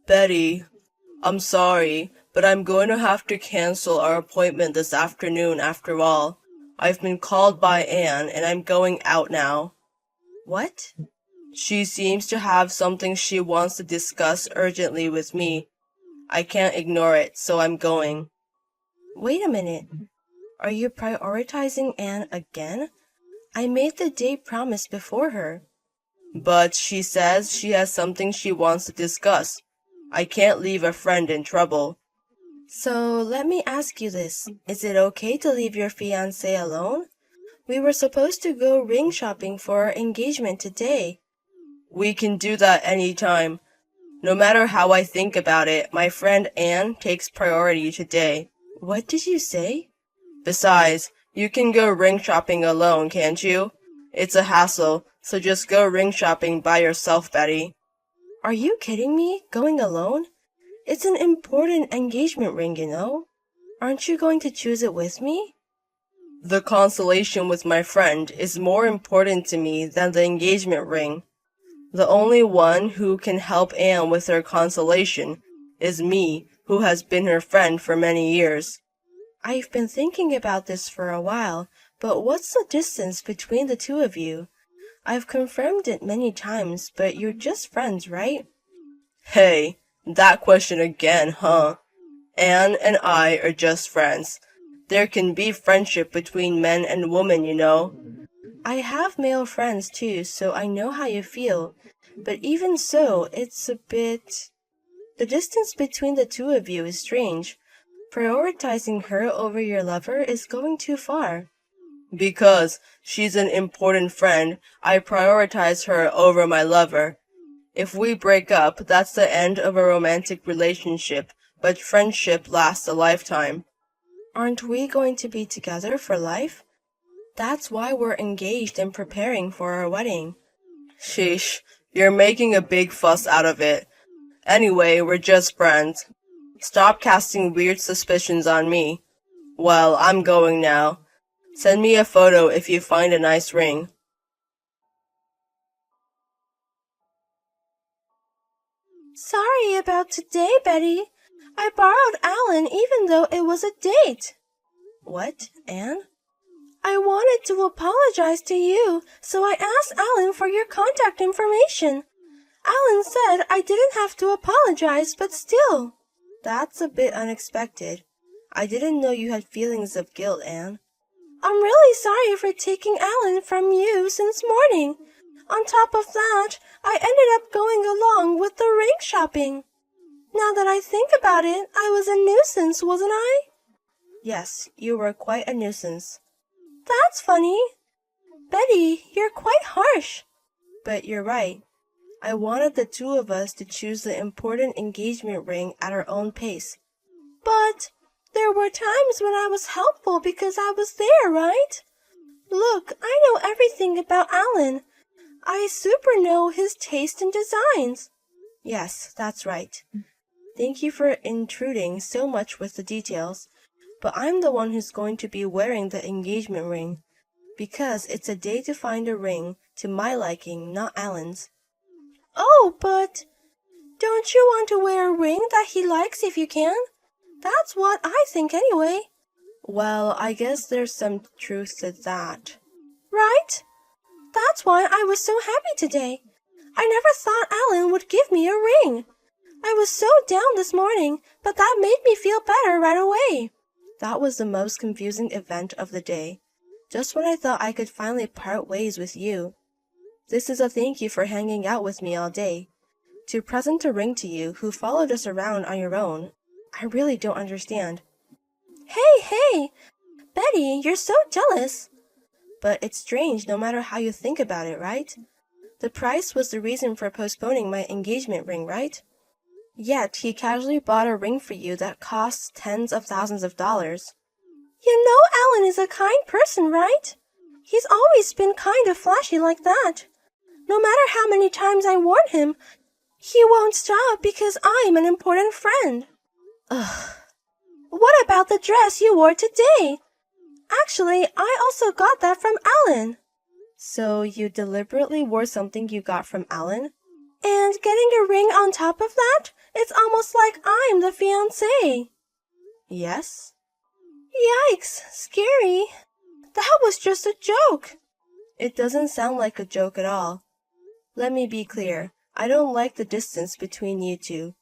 Betty, I'm sorry, but I'm going to have to cancel our appointment this afternoon after all. I've been called by Anne and I'm going out now. What? She seems to have something she wants to discuss urgently with me. I can't ignore it, so I'm going. Wait a minute. Are you prioritizing Anne again? I made the date promise before her. But she says she has something she wants to discuss. I can't leave a friend in trouble. So let me ask you this. Is it okay to leave your fiancé alone? We were supposed to go ring shopping for our engagement today. We can do that anytime. No matter how I think about it, my friend Anne takes priority today. What did you say? Besides, you can go ring shopping alone, can't you? It's a hassle, so just go ring shopping by yourself, Betty. Are you kidding me? Going alone? It's an important engagement ring, you know. Aren't you going to choose it with me? The consolation with my friend is more important to me than the engagement ring. The only one who can help Anne with her consolation is me, who has been her friend for many years. I've been thinking about this for a while, but what's the distance between the two of you? I've confirmed it many times, but you're just friends, right? Hey, that question again, huh? Anne and I are just friends. There can be friendship between men and women, you know. I have male friends too, so I know how you feel. But even so, it's a bit... The distance between the two of you is strange. Prioritizing her over your lover is going too far. Because she's an important friend, I prioritize her over my lover. If we break up, that's the end of a romantic relationship, but friendship lasts a lifetime. Aren't we going to be together for life? That's why we're engaged and preparing for our wedding. Sheesh, you're making a big fuss out of it. Anyway, we're just friends. Stop casting weird suspicions on me. Well, I'm going now. Send me a photo if you find a nice ring. Sorry about today, Betty. I borrowed Alan even though it was a date. What, Anne? I wanted to apologize to you, so I asked Alan for your contact information. Alan said I didn't have to apologize, but still. That's a bit unexpected. I didn't know you had feelings of guilt, Anne. I'm really sorry for taking Alan from you since morning. On top of that, I ended up going along with the ring shopping. Now that I think about it, I was a nuisance, wasn't I? Yes, you were quite a nuisance. That's funny. Betty, you're quite harsh. But you're right. I wanted the two of us to choose the important engagement ring at our own pace. But there were times when I was helpful because I was there, right? Look, I know everything about Alan. I super know his taste in designs. Yes, that's right. Thank you for intruding so much with the details. But I'm the one who's going to be wearing the engagement ring. Because it's a day to find a ring to my liking, not Alan's. Oh, but don't you want to wear a ring that he likes if you can? That's what I think anyway. Well, I guess there's some truth to that. Right? That's why I was so happy today. I never thought Alan would give me a ring. I was so down this morning, but that made me feel better right away. That was the most confusing event of the day. Just when I thought I could finally part ways with you. This is a thank you for hanging out with me all day. To present a ring to you who followed us around on your own. I really don't understand. Hey! Betty, you're so jealous. But it's strange no matter how you think about it, right? The price was the reason for postponing my engagement ring, right? Yet he casually bought a ring for you that costs tens of thousands of dollars. You know Alan is a kind person, right? He's always been kind of flashy like that. No matter how many times I warn him, he won't stop because I'm an important friend. Ugh. What about the dress you wore today? Actually, I also got that from Alan. So you deliberately wore something you got from Alan? And getting a ring on top of that It's almost like I'm the fiancé. Yes? Yikes, scary. That was just a joke. It doesn't sound like a joke at all. Let me be clear. I don't like the distance between you two.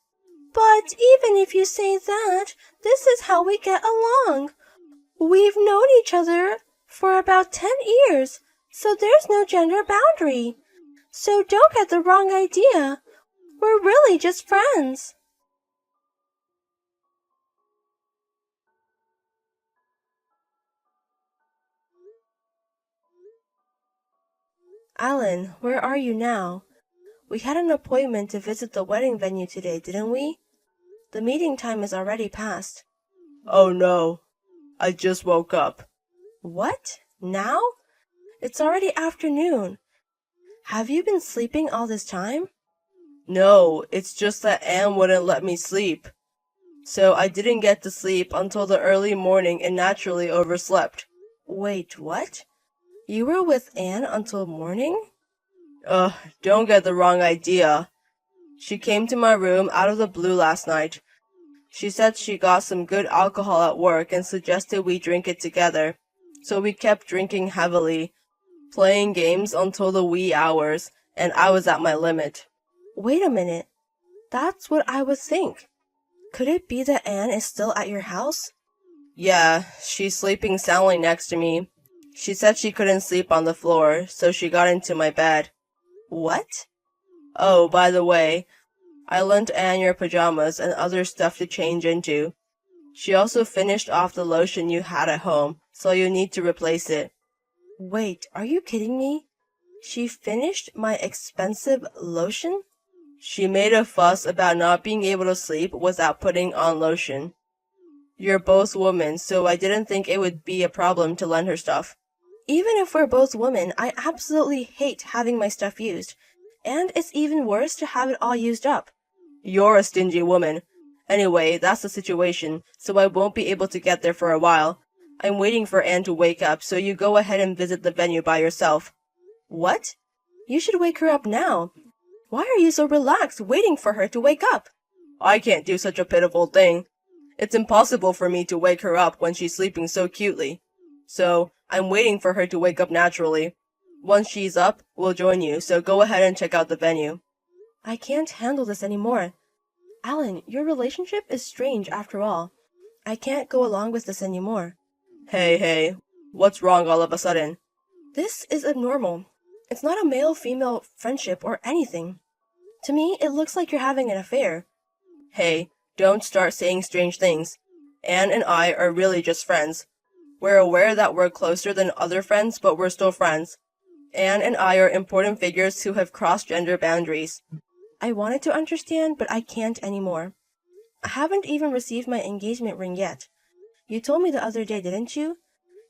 But even if you say that, this is how we get along. We've known each other for about 10 years, so there's no gender boundary. So don't get the wrong idea. We're really just friends. Alan, where are you now? We had an appointment to visit the wedding venue today, didn't we? The meeting time is already past. Oh no, I just woke up. What? Now? It's already afternoon. Have you been sleeping all this time? No, it's just that Anne wouldn't let me sleep. So I didn't get to sleep until the early morning and naturally overslept. Wait, what? You were with Anne until morning? Don't get the wrong idea. She came to my room out of the blue last night. She said she got some good alcohol at work and suggested we drink it together. So we kept drinking heavily, playing games until the wee hours, and I was at my limit. Wait a minute. That's what I would think. Could it be that Anne is still at your house? Yeah, she's sleeping soundly next to me. She said she couldn't sleep on the floor, so she got into my bed. What? Oh, by the way, I lent Anne your pajamas and other stuff to change into. She also finished off the lotion you had at home, so you need to replace it. Wait, are you kidding me? She finished my expensive lotion? She made a fuss about not being able to sleep without putting on lotion. You're both women, so I didn't think it would be a problem to lend her stuff. Even if we're both women, I absolutely hate having my stuff used. And it's even worse to have it all used up. You're a stingy woman. Anyway, that's the situation, so I won't be able to get there for a while. I'm waiting for Anne to wake up, so you go ahead and visit the venue by yourself. What? You should wake her up now. Why are you so relaxed, waiting for her to wake up? I can't do such a pitiful thing. It's impossible for me to wake her up when she's sleeping so cutely. So, I'm waiting for her to wake up naturally. Once she's up, we'll join you, so go ahead and check out the venue. I can't handle this anymore. Alan, your relationship is strange after all. I can't go along with this anymore. Hey, what's wrong all of a sudden? This is abnormal. It's not a male-female friendship or anything. To me, it looks like you're having an affair. Hey, don't start saying strange things. Anne and I are really just friends. We're aware that we're closer than other friends, but we're still friends. Anne and I are important figures who have crossed gender boundaries. I wanted to understand, but I can't anymore. I haven't even received my engagement ring yet. You told me the other day, didn't you?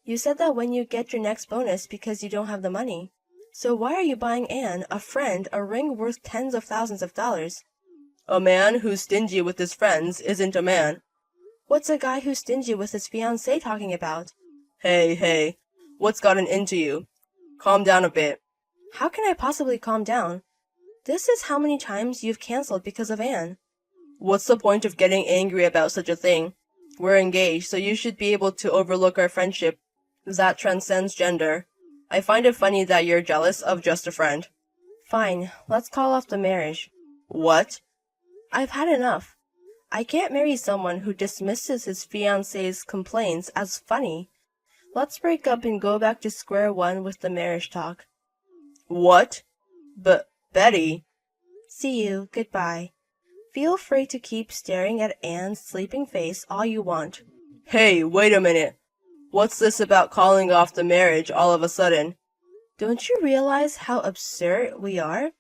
You said that when you get your next bonus because you don't have the money. So why are you buying Anne, a friend, a ring worth tens of thousands of dollars? A man who's stingy with his friends isn't a man. What's a guy who's stingy with his fiancé talking about? Hey, what's gotten into you? Calm down a bit. How can I possibly calm down? This is how many times you've canceled because of Anne. What's the point of getting angry about such a thing? We're engaged, so you should be able to overlook our friendship that transcends gender. I find it funny that you're jealous of just a friend. Fine, let's call off the marriage. What? I've had enough. I can't marry someone who dismisses his fiancé's complaints as funny. Let's break up and go back to square one with the marriage talk. What? But, Betty. See you. Goodbye. Feel free to keep staring at Anne's sleeping face all you want. Hey, wait a minute. What's this about calling off the marriage all of a sudden? Don't you realize how absurd we are?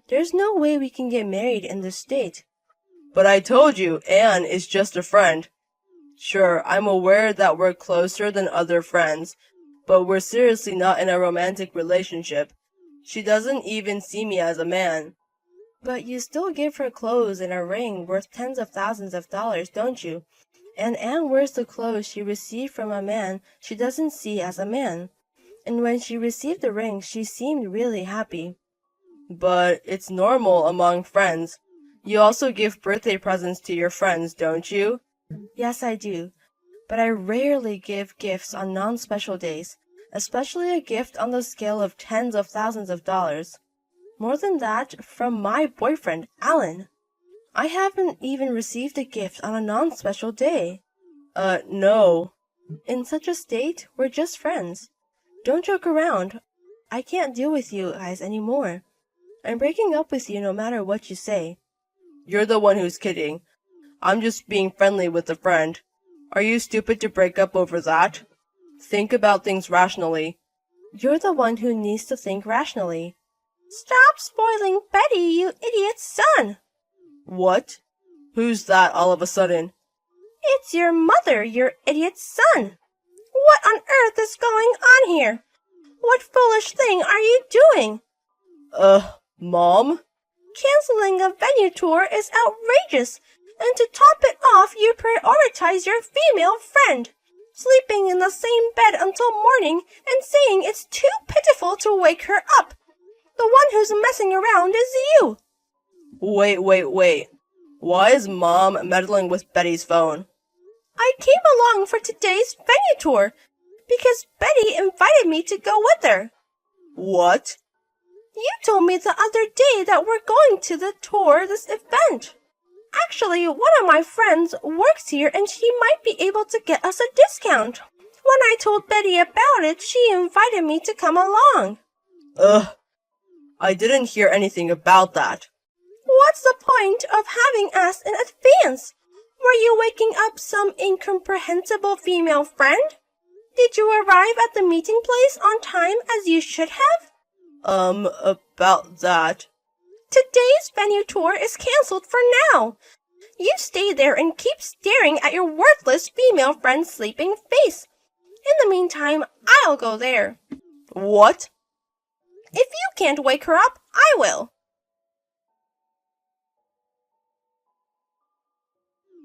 There's no way we can get married in this state. But I told you, Anne is just a friend. Sure, I'm aware that we're closer than other friends, but we're seriously not in a romantic relationship. She doesn't even see me as a man. But you still give her clothes and a ring worth tens of thousands of dollars, don't you? And Anne wears the clothes she received from a man she doesn't see as a man. And when she received the ring, she seemed really happy. But it's normal among friends. You also give birthday presents to your friends, don't you? Yes, I do. But I rarely give gifts on non-special days, especially a gift on the scale of tens of thousands of dollars. More than that, from my boyfriend, Alan. I haven't even received a gift on a non-special day. No. In such a state, we're just friends. Don't joke around. I can't deal with you guys anymore. I'm breaking up with you no matter what you say. You're the one who's kidding. I'm just being friendly with a friend. Are you stupid to break up over that? Think about things rationally. You're the one who needs to think rationally. Stop spoiling Betty, you idiot son! What? Who's that all of a sudden? It's your mother, your idiot son! What on earth is going on here? What foolish thing are you doing? Mom? Canceling a venue tour is outrageous, and to top it off, you prioritize your female friend, sleeping in the same bed until morning and saying it's too pitiful to wake her up. The one who's messing around is you. Wait. Why is Mom meddling with Betty's phone? I came along for today's venue tour because Betty invited me to go with her. What? You told me the other day that we're going to the tour this event. Actually, one of my friends works here and she might be able to get us a discount. When I told Betty about it, she invited me to come along. I didn't hear anything about that. What's the point of having asked in advance? Were you waking up some incomprehensible female friend? Did you arrive at the meeting place on time as you should have? About that. Today's venue tour is cancelled for now. You stay there and keep staring at your worthless female friend's sleeping face. In the meantime, I'll go there. What? If you can't wake her up, I will.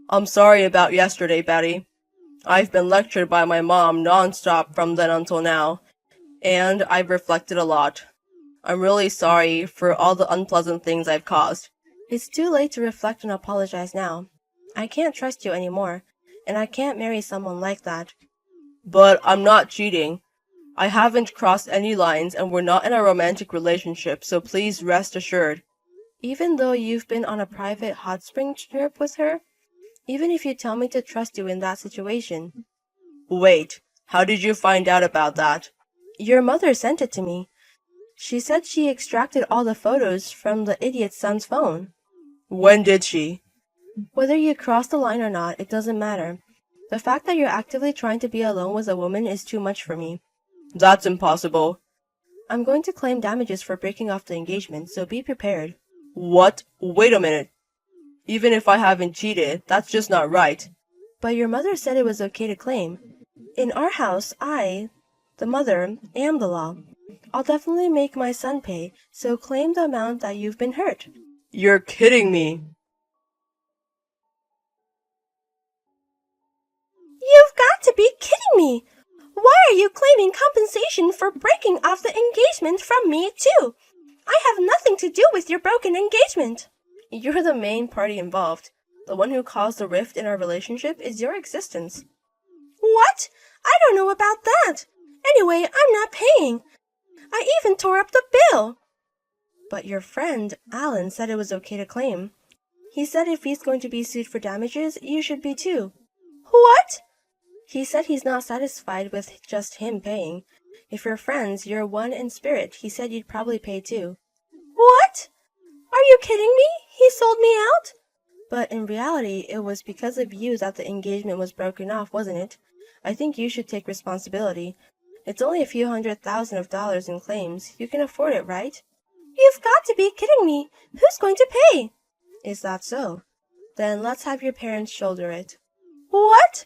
I'm sorry about yesterday, Betty. I've been lectured by my mom non-stop from then until now, and I've reflected a lot. I'm really sorry for all the unpleasant things I've caused. It's too late to reflect and apologize now. I can't trust you anymore, and I can't marry someone like that. But I'm not cheating. I haven't crossed any lines and we're not in a romantic relationship, so please rest assured. Even though you've been on a private hot spring trip with her? Even if you tell me to trust you in that situation. Wait, how did you find out about that? Your mother sent it to me. She said she extracted all the photos from the idiot's son's phone. When did she? Whether you cross the line or not, it doesn't matter. The fact that you're actively trying to be alone with a woman is too much for me. That's impossible. I'm going to claim damages for breaking off the engagement, so be prepared. What? Wait a minute. Even if I haven't cheated, that's just not right. But your mother said it was okay to claim. In our house, I, the mother, am the law. I'll definitely make my son pay, so claim the amount that you've been hurt. You're kidding me. You've got to be kidding me! Why are you claiming compensation for breaking off the engagement from me, too? I have nothing to do with your broken engagement. You're the main party involved. The one who caused the rift in our relationship is your existence. What? I don't know about that. Anyway, I'm not paying. I even tore up the bill. But your friend, Alan, said it was okay to claim. He said if he's going to be sued for damages, you should be too. What? He said he's not satisfied with just him paying. If you're friends, you're one in spirit. He said you'd probably pay too. What? Are you kidding me? He sold me out? But in reality, it was because of you that the engagement was broken off, wasn't it? I think you should take responsibility. It's only a few $100,000 in claims. You can afford it, right? You've got to be kidding me. Who's going to pay? Is that so? Then let's have your parents shoulder it. What?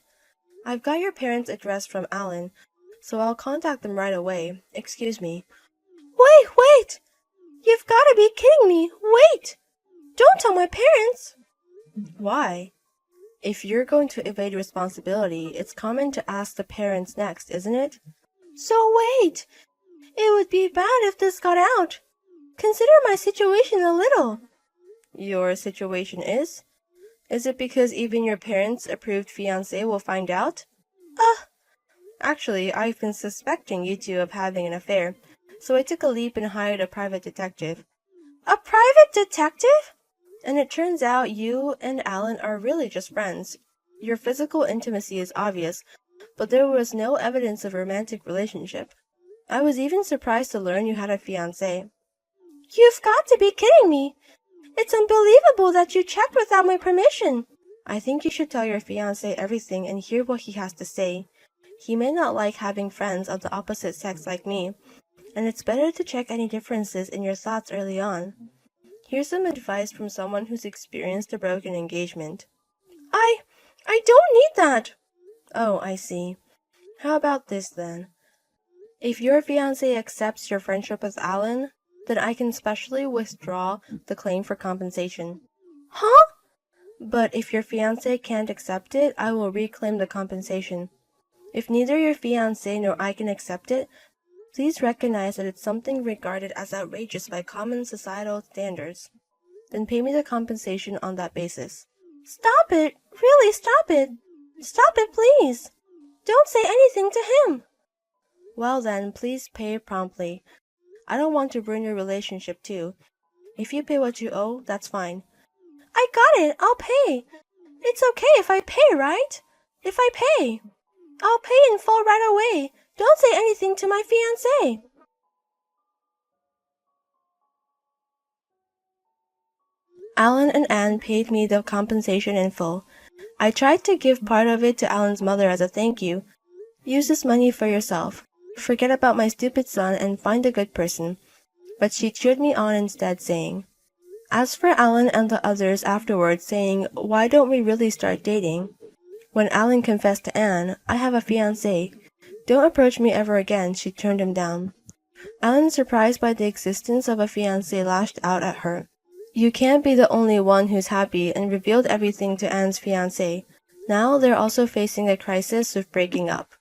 I've got your parents' address from Alan, so I'll contact them right away. Excuse me. Wait! You've got to be kidding me. Wait! Don't tell my parents. Why? If you're going to evade responsibility, it's common to ask the parents next, isn't it? So wait! It would be bad if this got out. Consider my situation a little. Your situation is? Is it because even your parents' approved fiancé will find out? Actually, I've been suspecting you two of having an affair, so I took a leap and hired a private detective. A private detective? And it turns out you and Alan are really just friends. Your physical intimacy is obvious, but there was no evidence of a romantic relationship. I was even surprised to learn you had a fiancé. You've got to be kidding me. It's unbelievable that you checked without my permission. I think you should tell your fiancé everything and hear what he has to say. He may not like having friends of the opposite sex like me, and it's better to check any differences in your thoughts early on. Here's some advice from someone who's experienced a broken engagement. I don't need that. Oh, I see. How about this then? If your fiancé accepts your friendship with Alan, then I can specially withdraw the claim for compensation. Huh? But if your fiancé can't accept it, I will reclaim the compensation. If neither your fiancé nor I can accept it, please recognize that it's something regarded as outrageous by common societal standards. Then pay me the compensation on that basis. Stop it! Really, stop it! Stop it, please! Don't say anything to him! Well then, please pay promptly. I don't want to ruin your relationship too. If you pay what you owe, that's fine. I got it! I'll pay! It's okay if I pay, right? If I pay! I'll pay in full right away! Don't say anything to my fiancé! Alan and Anne paid me the compensation in full. I tried to give part of it to Alan's mother as a thank you. Use this money for yourself. Forget about my stupid son and find a good person. But she cheered me on instead, saying, as for Alan and the others afterwards saying, why don't we really start dating? When Alan confessed to Anne, I have a fiancé. Don't approach me ever again, she turned him down. Alan, surprised by the existence of a fiancé, lashed out at her. You can't be the only one who's happy, and revealed everything to Anne's fiancé. Now they're also facing a crisis of breaking up.